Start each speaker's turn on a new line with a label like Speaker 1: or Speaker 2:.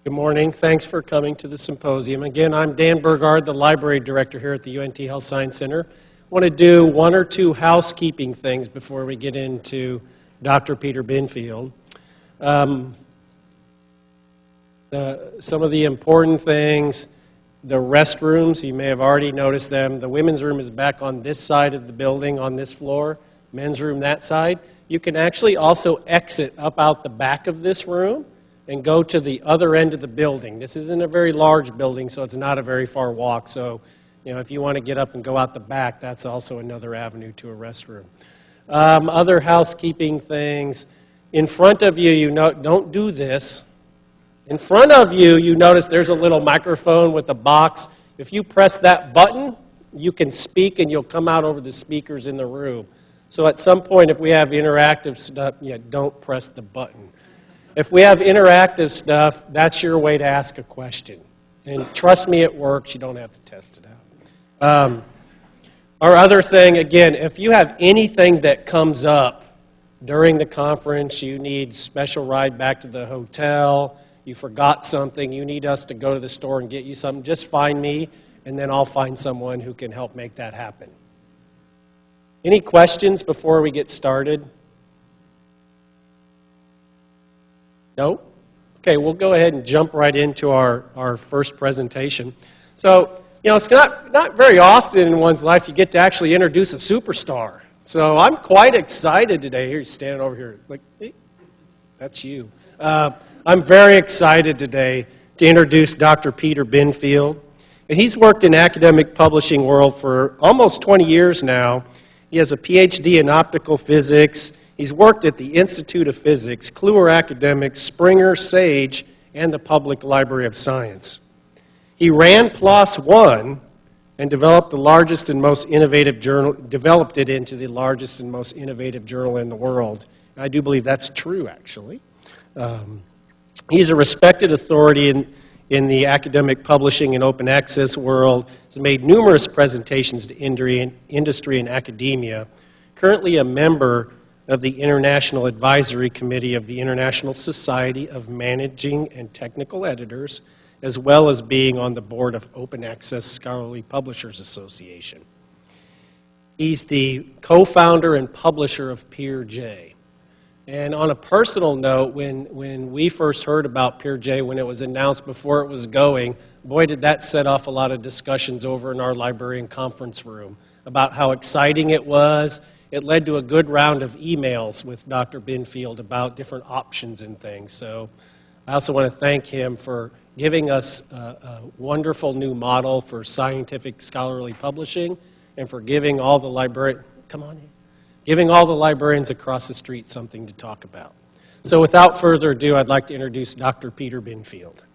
Speaker 1: Good morning. Thanks for coming to the symposium. Again, I'm Dan Burgard, the library director here at the UNT Health Science Center. I want to do one or two housekeeping things before we get into Dr. Peter Binfield. Some of the important things, the restrooms, you may have already noticed them. The women's room is back on this side of the building, on this floor. Men's room that side. You can actually also exit up out the back of this room and go to the other end of the building. This isn't a very large building, so it's not a very far walk. So, if you want to get up and go out the back, that's also another avenue to a restroom. Other housekeeping things. In front of you, don't do this. In front of you, you notice there's a little microphone with a box. If you press that button, you can speak and you'll come out over the speakers in the room. So at some point, if we have interactive stuff, don't press the button. If we have interactive stuff, that's your way to ask a question. And trust me, it works. You don't have to test it out. Our other thing, again, if you have anything that comes up during the conference, you need special ride back to the hotel, you forgot something, you need us to go to the store and get you something, just find me, and then I'll find someone who can help make that happen. Any questions before we get started? No? Okay, we'll go ahead and jump right into our first presentation. So, it's not very often in one's life you get to actually introduce a superstar. So I'm quite excited today. Here, he's standing over here. Like, hey, that's you. I'm very excited today to introduce Dr. Peter Binfield. And he's worked in academic publishing world for almost 20 years now. He has a PhD in optical physics. He's worked at the Institute of Physics, Kluwer Academics, Springer, Sage, and the Public Library of Science. He ran PLOS One and developed the largest and most innovative journal, developed it into the largest and most innovative journal in the world. And I do believe that's true, actually. He's a respected authority in the academic publishing and open access world. He's made numerous presentations to industry and academia. Currently a member of the International Advisory Committee of the International Society of Managing and Technical Editors, as well as being on the board of Open Access Scholarly Publishers Association. He's the co-founder and publisher of PeerJ. And on a personal note, when we first heard about PeerJ, when it was announced before it was going, boy, did that set off a lot of discussions over in our librarian conference room about how exciting it was. It led to a good round of emails with Dr. Binfield about different options and things. So I also want to thank him for giving us a wonderful new model for scientific scholarly publishing and for giving all the giving all the librarians across the street something to talk about. So without further ado, I'd like to introduce Dr. Peter Binfield.